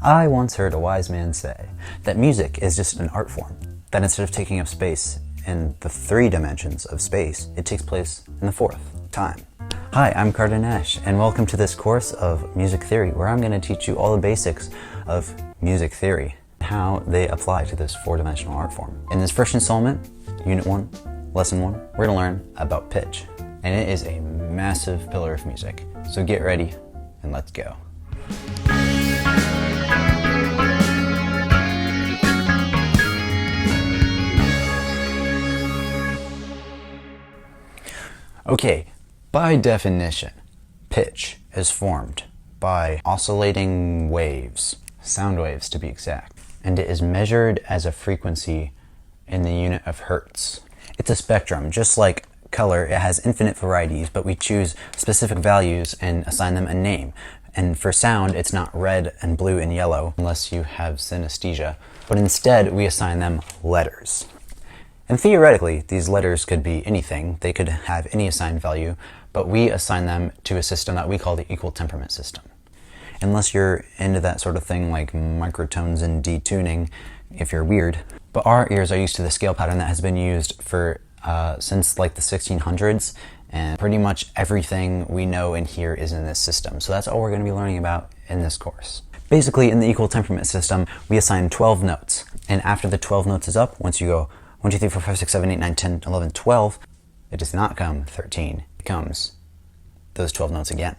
I once heard a wise man say that music is just an art form, that instead of taking up space in the 3 dimensions of space, it takes place in the 4th, time. Hi, I'm Nash, and welcome to this course of music theory, where I'm going to teach you all the basics of music theory, how they apply to this 4-dimensional art form. In this first installment, Unit 1, Lesson 1, we're going to learn about pitch, and it is a massive pillar of music. So get ready, and let's go. Okay, by definition, pitch is formed by oscillating waves, sound waves to be exact, and it is measured as a frequency in the unit of hertz. It's a spectrum, just like color. It has infinite varieties, but we choose specific values and assign them a name. And for sound, it's not red and blue and yellow, unless you have synesthesia, but instead we assign them letters. And theoretically, these letters could be anything. They could have any assigned value, but we assign them to a system that we call the equal temperament system. Unless you're into that sort of thing like microtones and detuning, if you're weird. But our ears are used to the scale pattern that has been used for since like the 1600s, and pretty much everything we know and hear is in this system. So that's all we're going to be learning about in this course. Basically, in the equal temperament system, we assign 12 notes. And after the 12 notes is up, once you go 1, 2, 3, 4, 5, 6, 7, 8, 9, 10, 11, 12, it does not come 13. It comes those 12 notes again,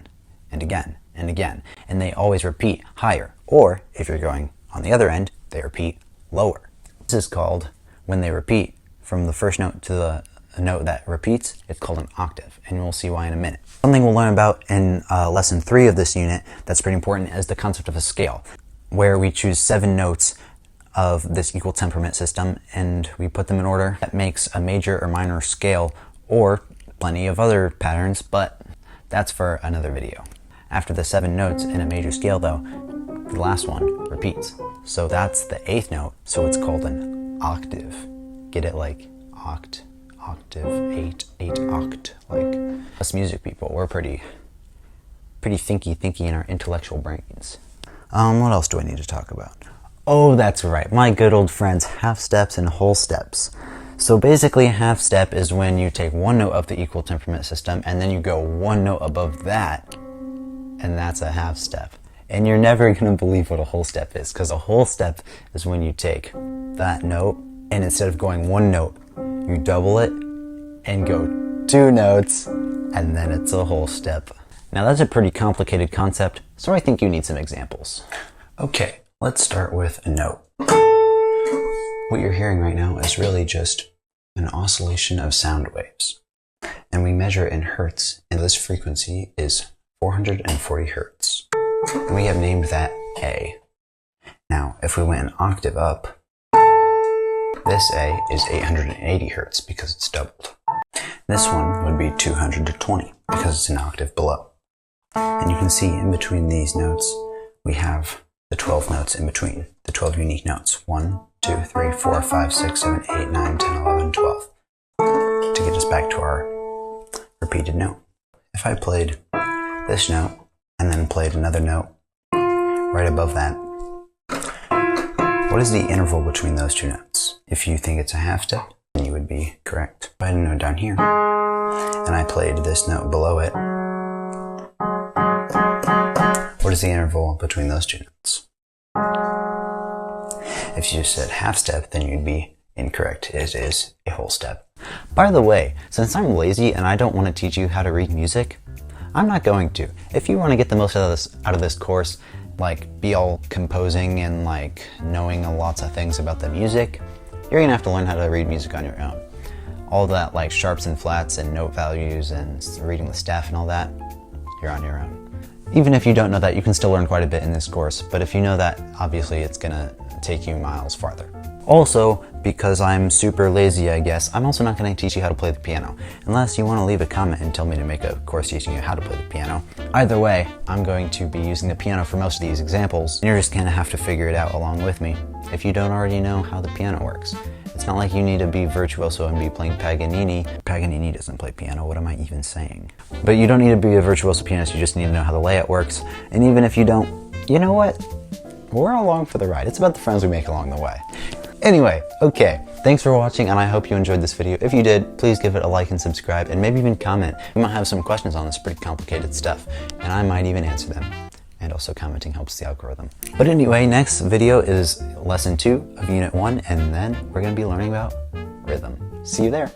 and again, and again. And they always repeat higher. Or, if you're going on the other end, they repeat lower. This is called, when they repeat from the first note to the note that repeats, it's called an octave. And we'll see why in a minute. Something we'll learn about in lesson 3 of this unit that's pretty important is the concept of a scale, where we choose 7 notes of this equal temperament system, and we put them in order. That makes a major or minor scale, or plenty of other patterns, but that's for another video. After the 7 notes in a major scale though, the last one repeats. So that's the 8th note, so it's called an octave. Get it, like octave, 8 oct, like us music people, we're pretty thinky in our intellectual brains. What else do I need to talk about? Oh, that's right, my good old friends, half steps and whole steps. So basically, half step is when you take 1 note of the equal temperament system and then you go 1 note above that, and that's a half step. And you're never going to believe what a whole step is, because a whole step is when you take that note and instead of going 1 note, you double it and go 2 notes, and then it's a whole step. Now that's a pretty complicated concept, so I think you need some examples. Okay, let's start with a note. What you're hearing right now is really just an oscillation of sound waves. And we measure in hertz, and this frequency is 440 hertz. And we have named that A. Now, if we went an octave up, this A is 880 hertz because it's doubled. This one would be 220 because it's an octave below. And you can see in between these notes, we have the 12 notes in between, the 12 unique notes. 1, 2, 3, 4, 5, 6, 7, 8, 9, 10, 11, 12. To get us back to our repeated note. If I played this note and then played another note right above that, what is the interval between those 2 notes? If you think it's a half step, then you would be correct. If I had a note down here and I played this note below it, what is the interval between those 2 notes? If you just said half step, then you'd be incorrect. It is a whole step. By the way, since I'm lazy and I don't want to teach you how to read music, I'm not going to. If you want to get the most out of this course, like be all composing and like knowing lots of things about the music, you're gonna have to learn how to read music on your own. All that like sharps and flats and note values and reading the staff and all that, you're on your own. Even if you don't know that, you can still learn quite a bit in this course, but if you know that, obviously it's gonna take you miles farther. Also, because I'm super lazy, I guess, I'm also not going to teach you how to play the piano, unless you want to leave a comment and tell me to make a course teaching you how to play the piano. Either way, I'm going to be using the piano for most of these examples, and you're just going to have to figure it out along with me, if you don't already know how the piano works. It's not like you need to be virtuoso and be playing Paganini. Paganini doesn't play piano, what am I even saying? But you don't need to be a virtuoso pianist, you just need to know how the layout works, and even if you don't, you know what? we're along for the ride. It's about the friends we make along the way. Anyway, okay, thanks for watching, and I hope you enjoyed this video. If you did, please give it a like and subscribe, and maybe even comment. We might have some questions on this pretty complicated stuff, and I might even answer them. And also commenting helps the algorithm. But anyway, next video is lesson 2 of unit 1, and then we're gonna be learning about rhythm. See you there.